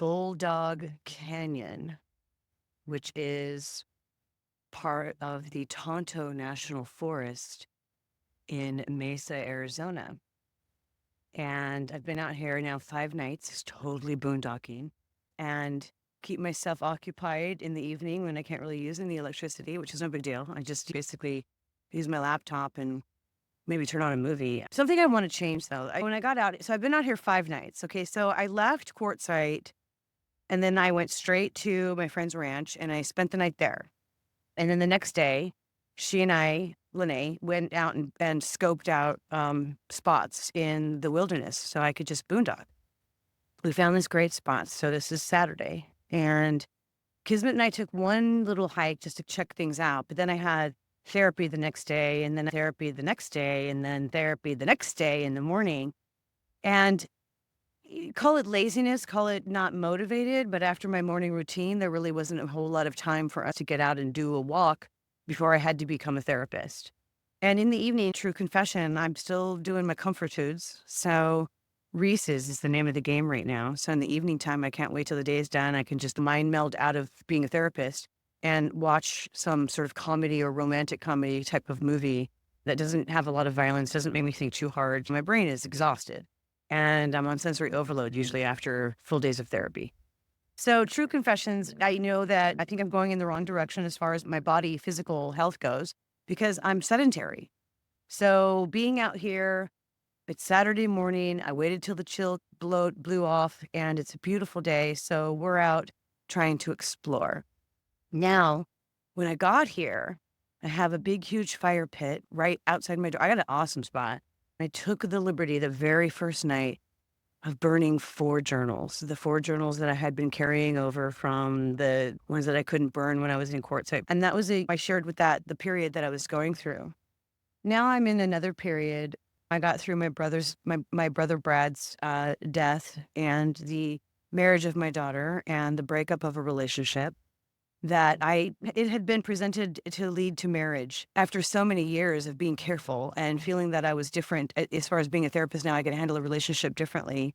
Bulldog Canyon, which is part of the Tonto National Forest in Mesa, Arizona. And I've been out here now 5 nights, totally boondocking, and keep myself occupied in the evening when I can't really use any electricity, which is no big deal. I just basically use my laptop and maybe turn on a movie. Something I want to change though, when I got out, so I've been out here 5 nights. Okay, so I left Quartzsite and then I went straight to my friend's ranch and I spent the night there. And then the next day, she and I, Lene, went out and scoped out spots in the wilderness so I could just boondock. We found this great spot. So this is Saturday. And Kismet and I took one little hike just to check things out. But then I had therapy the next day, and then therapy the next day, and then therapy the next day in the morning. And call it laziness, call it not motivated, but after my morning routine, there really wasn't a whole lot of time for us to get out and do a walk before I had to become a therapist. And in the evening, true confession, I'm still doing my comfort foods. So Reese's is the name of the game right now. So in the evening time, I can't wait till the day is done. I can just mind meld out of being a therapist and watch some sort of comedy or romantic comedy type of movie that doesn't have a lot of violence, doesn't make me think too hard. My brain is exhausted and I'm on sensory overload usually after full days of therapy. So true confessions, I know that I think I'm going in the wrong direction as far as my body physical health goes because I'm sedentary. So being out here, it's Saturday morning. I waited till the chill blew off and it's a beautiful day. So we're out trying to explore. Now, when I got here, I have a big, huge fire pit right outside my door. I got an awesome spot. I took the liberty the very first night of burning 4 journals, the 4 journals that I had been carrying over from the ones that I couldn't burn when I was in Quartzsite. And that was I shared with that the period that I was going through. Now I'm in another period. I got through my brother Brad's death and the marriage of my daughter and the breakup of a relationship it had been presented to lead to marriage after so many years of being careful and feeling that I was different as far as being a therapist. Now I can handle a relationship differently.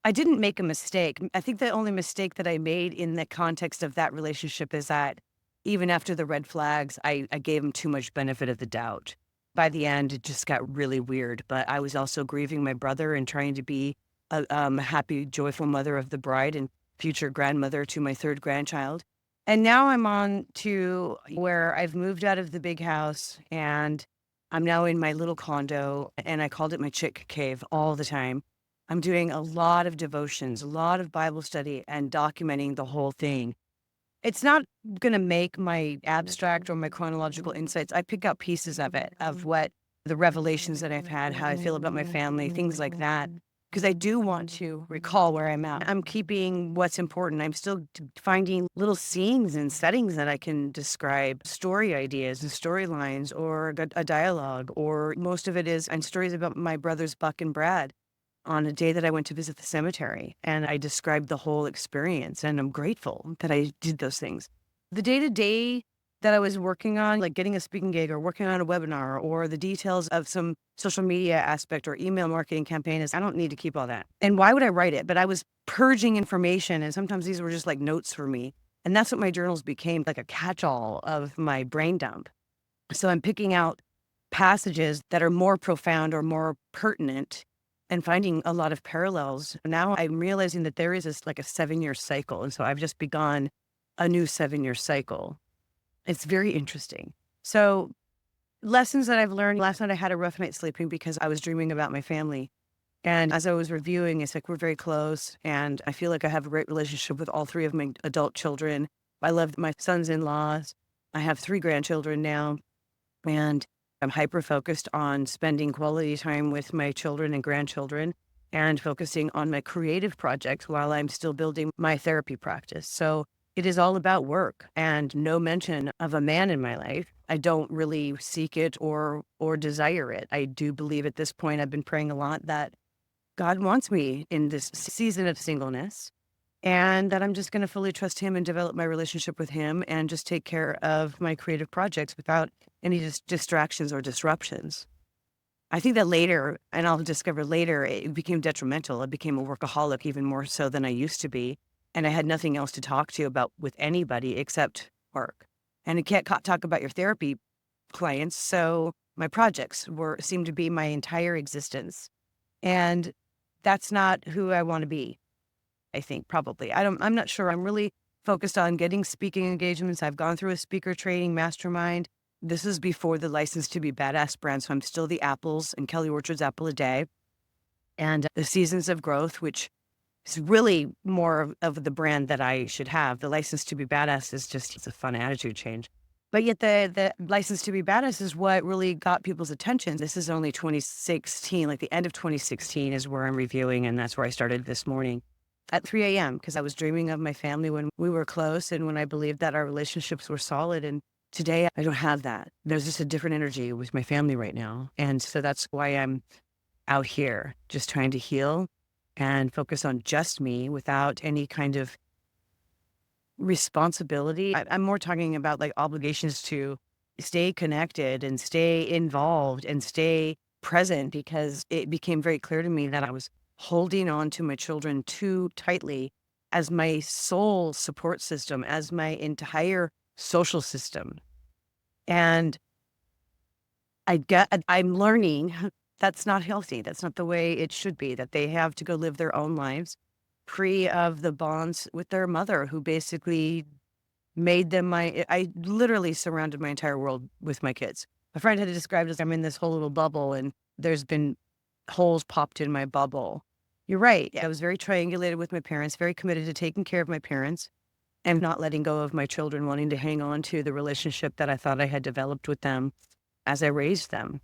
I didn't make a mistake. I think the only mistake that I made in the context of that relationship is that even after the red flags, I gave him too much benefit of the doubt. By the end, it just got really weird. But I was also grieving my brother and trying to be a happy, joyful mother of the bride and future grandmother to my third grandchild. And now I'm on to where I've moved out of the big house and I'm now in my little condo and I called it my chick cave all the time. I'm doing a lot of devotions, a lot of Bible study and documenting the whole thing. It's not going to make my abstract or my chronological insights. I pick out pieces of it, of what the revelations that I've had, how I feel about my family, things like that. Because I do want to recall where I'm at. I'm keeping what's important. I'm still finding little scenes and settings that I can describe story ideas and storylines or a dialogue, or most of it is and stories about my brothers Buck and Brad on a day that I went to visit the cemetery. And I described the whole experience. And I'm grateful that I did those things. The day-to-day that I was working on, like getting a speaking gig or working on a webinar or the details of some social media aspect or email marketing campaign is I don't need to keep all that. And why would I write it? But I was purging information and sometimes these were just like notes for me. And that's what my journals became, like a catch-all of my brain dump. So I'm picking out passages that are more profound or more pertinent and finding a lot of parallels. Now I'm realizing that there is this like a 7-year cycle. And so I've just begun a new 7-year cycle. It's very interesting. So lessons that I've learned. Last night I had a rough night sleeping because I was dreaming about my family. And as I was reviewing, it's like we're very close. And I feel like I have a great relationship with all 3 of my adult children. I love my sons-in-laws. I have 3 grandchildren now. And I'm hyper-focused on spending quality time with my children and grandchildren and focusing on my creative projects while I'm still building my therapy practice. So it is all about work and no mention of a man in my life. I don't really seek it or desire it. I do believe at this point, I've been praying a lot that God wants me in this season of singleness and that I'm just going to fully trust him and develop my relationship with him and just take care of my creative projects without any distractions or disruptions. I think that later, and I'll discover later, it became detrimental. I became a workaholic even more so than I used to be. And I had nothing else to talk to about with anybody except work. And you can't talk about your therapy clients. So my projects seemed to be my entire existence. And that's not who I want to be, I think, probably. I'm not sure. I'm really focused on getting speaking engagements. I've gone through a speaker training mastermind. This is before the License to Be Badass brand. So I'm still the Apples and Kelly Orchard's Apple a Day. And the Seasons of Growth, which is really more of the brand that I should have. The License to Be Badass is just, it's a fun attitude change. But yet the License to Be Badass is what really got people's attention. This is only 2016, like the end of 2016 is where I'm reviewing. And that's where I started this morning at 3 a.m. because I was dreaming of my family when we were close and when I believed that our relationships were solid. And today I don't have that. There's just a different energy with my family right now. And so that's why I'm out here just trying to heal and focus on just me without any kind of responsibility. I'm more talking about like obligations to stay connected and stay involved and stay present, because it became very clear to me that I was holding on to my children too tightly as my sole support system, as my entire social system. And I'm learning that's not healthy. That's not the way it should be, that they have to go live their own lives free of the bonds with their mother, who basically made them I literally surrounded my entire world with my kids. A friend had described it as I'm in this whole little bubble and there's been holes popped in my bubble. You're right. I was very triangulated with my parents, very committed to taking care of my parents and not letting go of my children, wanting to hang on to the relationship that I thought I had developed with them as I raised them.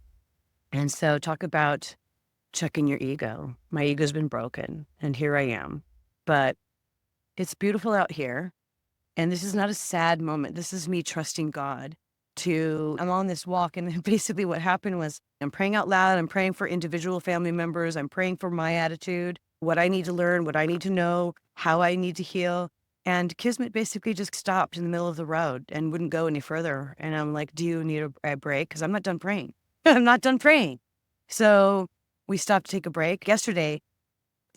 And so talk about checking your ego. My ego's been broken and here I am. But it's beautiful out here. And this is not a sad moment. This is me trusting God I'm on this walk. And basically what happened was I'm praying out loud. I'm praying for individual family members. I'm praying for my attitude, what I need to learn, what I need to know, how I need to heal. And Kismet basically just stopped in the middle of the road and wouldn't go any further. And I'm like, do you need a break? Because I'm not done praying. I'm not done praying. So we stopped to take a break. Yesterday,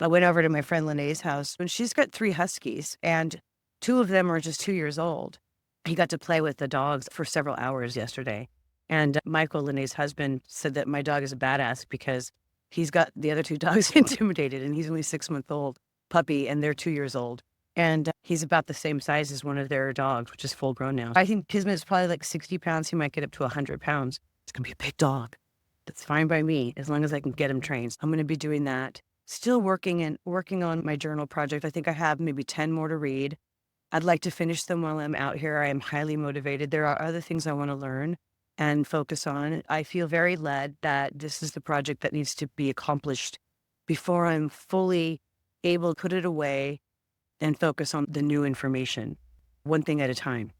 I went over to my friend Lene's house, and she's got 3 huskies, and 2 of them are just 2 years old. He got to play with the dogs for several hours yesterday. And Michael, Lene's husband, said that my dog is a badass because he's got the other 2 dogs intimidated, and he's only 6-month-old puppy, and they're 2 years old. And he's about the same size as one of their dogs, which is full grown now. I think Kismet is probably like 60 pounds. He might get up to 100 pounds. It's going to be a big dog. That's fine by me, as long as I can get him trained. I'm going to be doing that. Still working on my journal project. I think I have maybe 10 more to read. I'd like to finish them while I'm out here. I am highly motivated. There are other things I want to learn and focus on. I feel very led that this is the project that needs to be accomplished before I'm fully able to put it away and focus on the new information, one thing at a time.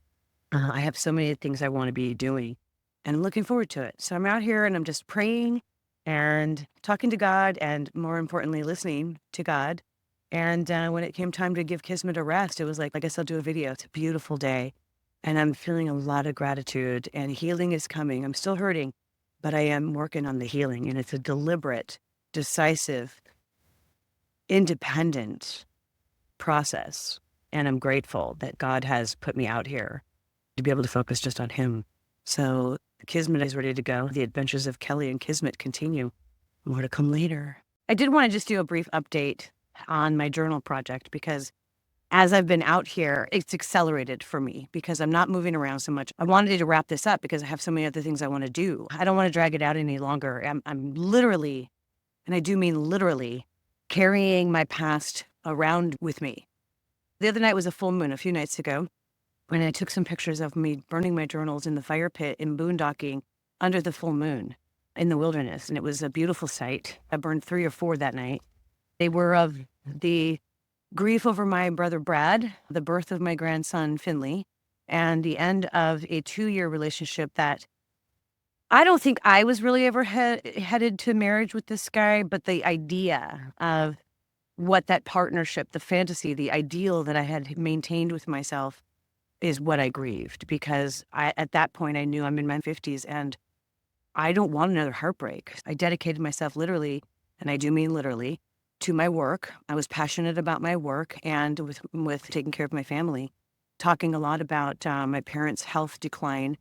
I have so many things I want to be doing, and I'm looking forward to it. So I'm out here and I'm just praying and talking to God, and more importantly, listening to God. And when it came time to give Kismet a rest, it was like, I guess I'll do a video. It's a beautiful day. And I'm feeling a lot of gratitude, and healing is coming. I'm still hurting, but I am working on the healing. And it's a deliberate, decisive, independent process. And I'm grateful that God has put me out here to be able to focus just on him. So Kismet is ready to go. The adventures of Kelly and Kismet continue. More to come later. I did want to just do a brief update on my journal project, because as I've been out here, it's accelerated for me because I'm not moving around so much. I wanted to wrap this up because I have so many other things I want to do. I don't want to drag it out any longer. I'm literally, and I do mean literally, carrying my past around with me. The other night was a full moon a few nights ago, when I took some pictures of me burning my journals in the fire pit in Boondocking under the full moon in the wilderness. And it was a beautiful sight. I burned 3 or 4 that night. They were of the grief over my brother Brad, the birth of my grandson Finley, and the end of a 2-year relationship that I don't think I was really ever headed to marriage with this guy, but the idea of what that partnership, the fantasy, the ideal that I had maintained with myself is what I grieved, because at that point I knew I'm in my 50s and I don't want another heartbreak. I dedicated myself literally, and I do mean literally, to my work. I was passionate about my work and with taking care of my family, talking a lot about my parents' health decline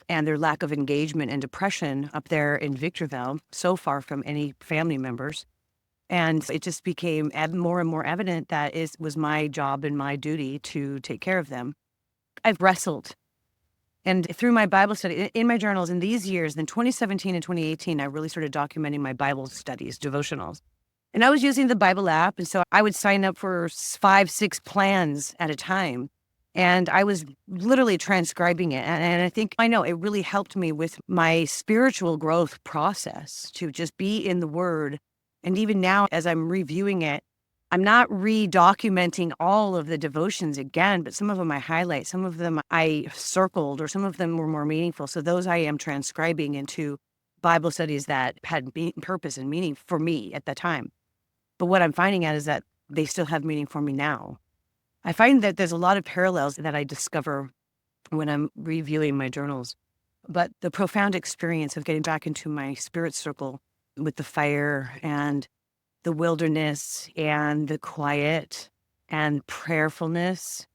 and their lack of engagement and depression up there in Victorville, so far from any family members. And it just became more and more evident that it was my job and my duty to take care of them. I've wrestled. And through my Bible study, in my journals in these years, in 2017 and 2018, I really started documenting my Bible studies, devotionals. And I was using the Bible app. And so I would sign up for 5, 6 plans at a time. And I was literally transcribing it. And I think, I know it really helped me with my spiritual growth process to just be in the Word. And even now, as I'm reviewing it, I'm not re-documenting all of the devotions again, but some of them I highlight, some of them I circled, or some of them were more meaningful. So those I am transcribing into Bible studies that had purpose and meaning for me at the time. But what I'm finding out is that they still have meaning for me now. I find that there's a lot of parallels that I discover when I'm reviewing my journals. But the profound experience of getting back into my spirit circle with the fire and the wilderness and the quiet and prayerfulness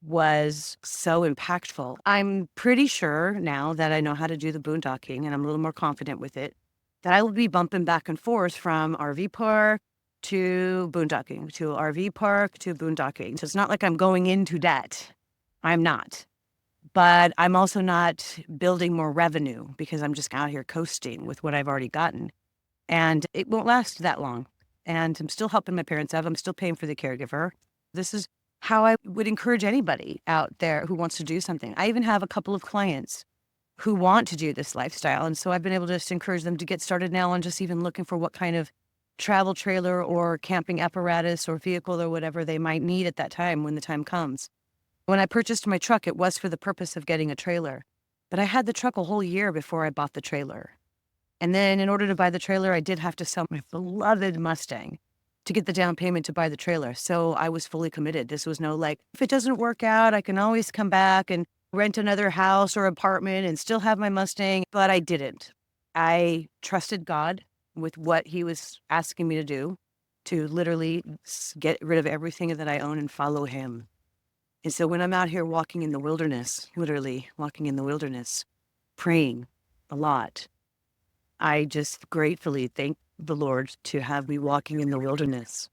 was so impactful. I'm pretty sure now that I know how to do the boondocking and I'm a little more confident with it, that I will be bumping back and forth from RV park to boondocking, to RV park to boondocking. So it's not like I'm going into debt. I'm not. But I'm also not building more revenue because I'm just out here coasting with what I've already gotten. And it won't last that long. And I'm still helping my parents out. I'm still paying for the caregiver. This is how I would encourage anybody out there who wants to do something. I even have a couple of clients who want to do this lifestyle. And so I've been able to just encourage them to get started now on just even looking for what kind of travel trailer or camping apparatus or vehicle or whatever they might need at that time when the time comes. When I purchased my truck, it was for the purpose of getting a trailer. But I had the truck a whole year before I bought the trailer. And then in order to buy the trailer, I did have to sell my beloved Mustang to get the down payment to buy the trailer. So I was fully committed. This was no like, if it doesn't work out, I can always come back and rent another house or apartment and still have my Mustang. But I didn't. I trusted God with what he was asking me to do, to literally get rid of everything that I own and follow him. And so when I'm out here walking in the wilderness, literally walking in the wilderness, praying a lot, I just gratefully thank the Lord to have me walking in the wilderness.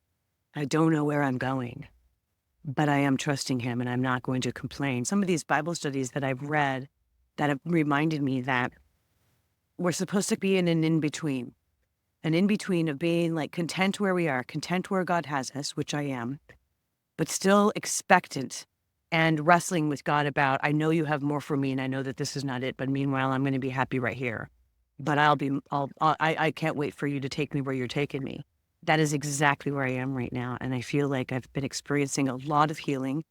I don't know where I'm going, but I am trusting him and I'm not going to complain. Some of these Bible studies that I've read that have reminded me that we're supposed to be in an in-between of being like content where we are, content where God has us, which I am, but still expectant and wrestling with God about, I know you have more for me and I know that this is not it, but meanwhile, I'm going to be happy right here. But I can't wait for you to take me where you're taking me. That is exactly where I am right now. And I feel like I've been experiencing a lot of healing.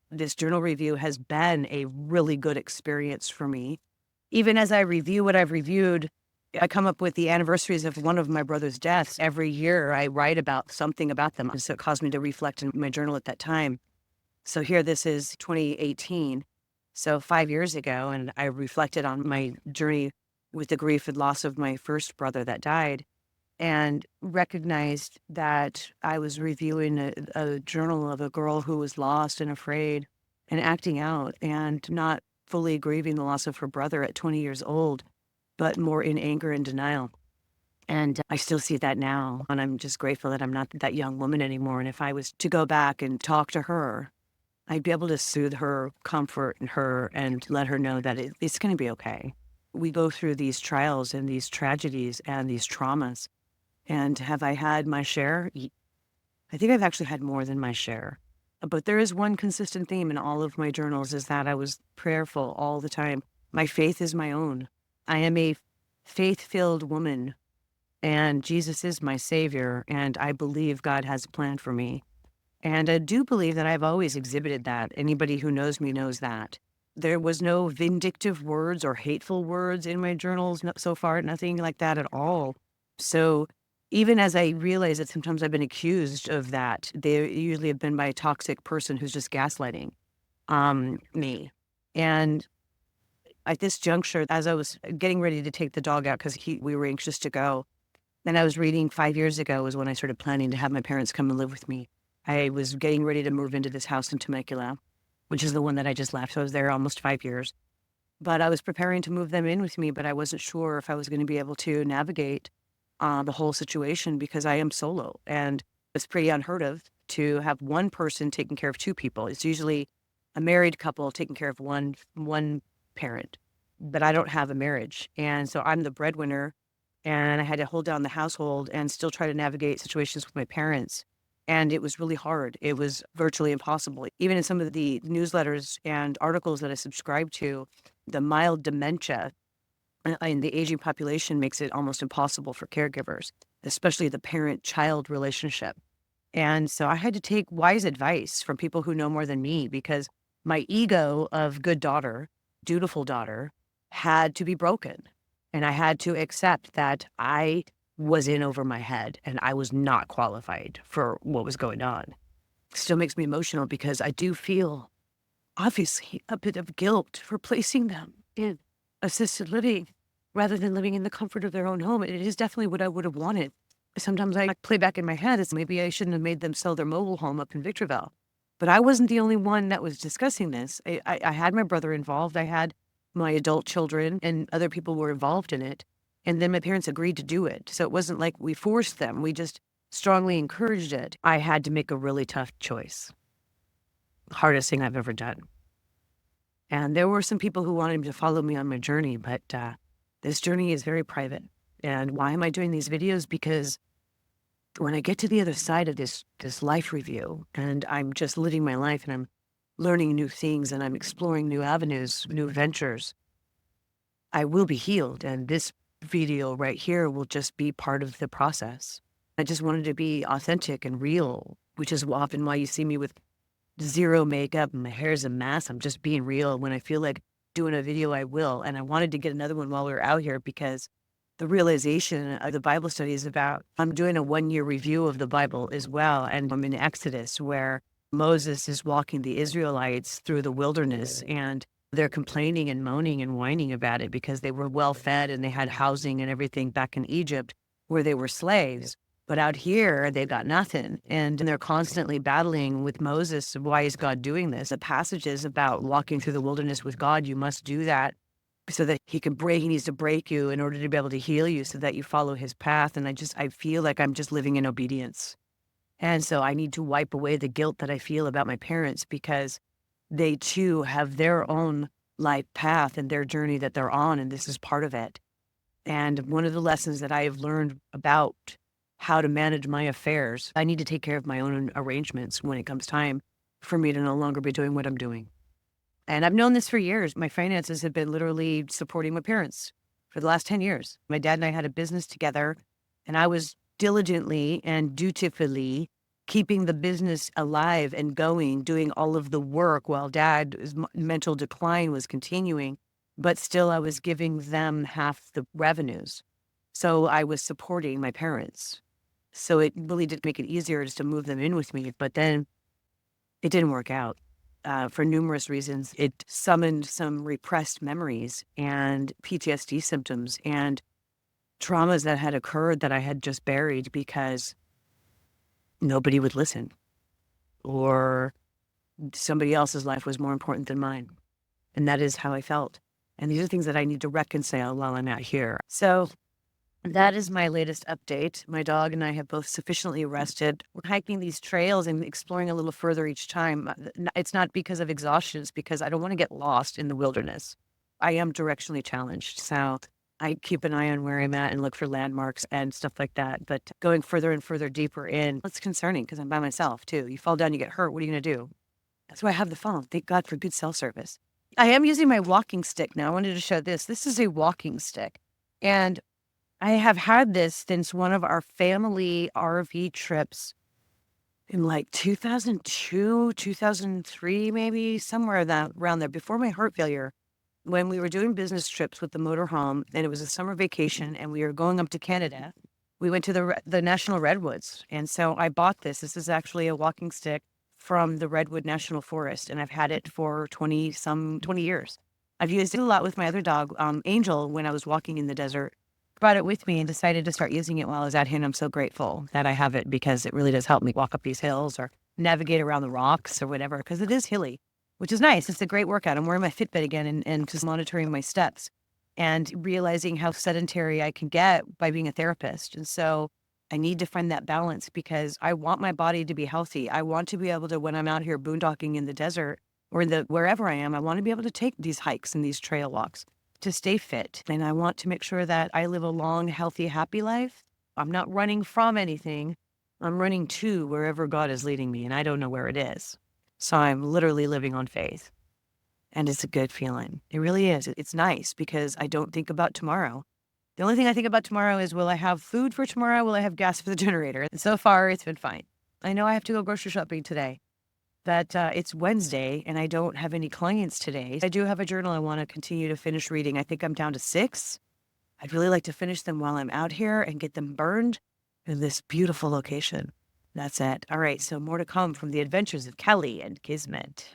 This journal review has been a really good experience for me. Even as I review what I've reviewed, I come up with the anniversaries of one of my brother's deaths. Every year I write about something about them. So it caused me to reflect in my journal at that time. So here, this is 2018. So 5 years ago, and I reflected on my journey with the grief and loss of my first brother that died, and recognized that I was reviewing a journal of a girl who was lost and afraid and acting out and not fully grieving the loss of her brother at 20 years old, but more in anger and denial. And I still see that now. And I'm just grateful that I'm not that young woman anymore. And if I was to go back and talk to her, I'd be able to soothe her, comfort her, and let her know that it's going to be okay. We go through these trials and these tragedies and these traumas. And have I had my share? I think I've actually had more than my share. But there is one consistent theme in all of my journals, is that I was prayerful all the time. My faith is my own. I am a faith-filled woman, and Jesus is my savior, and I believe God has a plan for me. And I do believe that I've always exhibited that. Anybody who knows me knows that. There was no vindictive words or hateful words in my journals so far, nothing like that at all. So even as I realize that sometimes I've been accused of that, they usually have been by a toxic person who's just gaslighting me. And at this juncture, as I was getting ready to take the dog out because we were anxious to go, And I was reading 5 years ago was when I started planning to have my parents come and live with me. I was getting ready to move into this house in Temecula, which is the one that I just left. So I was there almost 5 years. But I was preparing to move them in with me, but I wasn't sure if I was going to be able to navigate the whole situation because I am solo. And it's pretty unheard of to have one person taking care of two people. It's usually a married couple taking care of one parent. But I don't have a marriage. And so I'm the breadwinner, and I had to hold down the household and still try to navigate situations with my parents. And it was really hard. It was virtually impossible. Even in some of the newsletters and articles that I subscribe to, the mild dementia in the aging population makes it almost impossible for caregivers, especially the parent-child relationship. And so I had to take wise advice from people who know more than me because my ego of good daughter, dutiful daughter, had to be broken. And I had to accept that I was in over my head and I was not qualified for what was going on. Still makes me emotional because I do feel, obviously, a bit of guilt for placing them in assisted living rather than living in the comfort of their own home. It is definitely what I would have wanted. Sometimes I play back in my head as maybe I shouldn't have made them sell their mobile home up in Victorville. But I wasn't the only one that was discussing this. I had my brother involved. I had my adult children and other people were involved in it. And then my parents agreed to do it. So it wasn't like we forced them. We just strongly encouraged it. I had to make a really tough choice. Hardest thing I've ever done. And there were some people who wanted to follow me on my journey, but this journey is very private. And why am I doing these videos? Because when I get to the other side of this life review and I'm just living my life and I'm learning new things and I'm exploring new avenues, new ventures, I will be healed. And this video right here will just be part of the process. I just wanted to be authentic and real, which is often why you see me with zero makeup and my hair is a mess. I'm just being real. When I feel like doing a video, I will. And I wanted to get another one while we were out here because the realization of the Bible study is about, I'm doing a 1-year review of the Bible as well. And I'm in Exodus where Moses is walking the Israelites through the wilderness and they're complaining and moaning and whining about it because they were well fed and they had housing and everything back in Egypt where they were slaves. But out here, they've got nothing. And they're constantly battling with Moses. Why is God doing this? The passages about walking through the wilderness with God, you must do that so that he needs to break you in order to be able to heal you so that you follow his path. And I feel like I'm just living in obedience. And so I need to wipe away the guilt that I feel about my parents because they too have their own life path and their journey that they're on. And this is part of it. And one of the lessons that I have learned about how to manage my affairs, I need to take care of my own arrangements when it comes time for me to no longer be doing what I'm doing. And I've known this for years. My finances have been literally supporting my parents for the last 10 years. My dad and I had a business together, and I was diligently and dutifully keeping the business alive and going, doing all of the work while dad's mental decline was continuing. But still, I was giving them half the revenues. So I was supporting my parents. So it really did make it easier just to move them in with me. But then it didn't work out. For numerous reasons. It summoned some repressed memories and PTSD symptoms and traumas that had occurred that I had just buried because nobody would listen or somebody else's life was more important than mine. And that is how I felt. And these are things that I need to reconcile while I'm out here. So that is my latest update. My dog and I have both sufficiently rested. We're hiking these trails and exploring a little further each time. It's not because of exhaustion, it's because I don't want to get lost in the wilderness. I am directionally challenged, so I keep an eye on where I'm at and look for landmarks and stuff like that. But going further and further deeper in, it's concerning because I'm by myself too. You fall down, you get hurt. What are you going to do? That's why I have the phone. Thank God for good cell service. I am using my walking stick now. I wanted to show this. This is a walking stick. And I have had this since one of our family RV trips in like 2002, 2003, maybe somewhere around there before my heart failure, when we were doing business trips with the motorhome and it was a summer vacation and we were going up to Canada. We went to the National Redwoods. And so I bought this. This is actually a walking stick from the Redwood National Forest. And I've had it for 20 years. I've used it a lot with my other dog, Angel, when I was walking in the desert. brought it with me and decided to start using it while I was out here. And I'm so grateful that I have it because it really does help me walk up these hills or navigate around the rocks or whatever, because it is hilly, which is nice. It's a great workout. I'm wearing my Fitbit again and just monitoring my steps and realizing how sedentary I can get by being a therapist. And so I need to find that balance because I want my body to be healthy. I want to be able to, when I'm out here boondocking in the desert or in the wherever I am, I want to be able to take these hikes and these trail walks to stay fit. And I want to make sure that I live a long, healthy, happy life. I'm not running from anything. I'm running to wherever God is leading me, and I don't know where it is. So I'm literally living on faith. And it's a good feeling. It really is. It's nice because I don't think about tomorrow. The only thing I think about tomorrow is, will I have food for tomorrow? Will I have gas for the generator? And so far, it's been fine. I know I have to go grocery shopping today, that it's Wednesday and I don't have any clients today. I do have a journal I want to continue to finish reading. I think I'm down to 6. I'd really like to finish them while I'm out here and get them burned in this beautiful location. That's it. All right, so more to come from the adventures of Kelly and Kismet.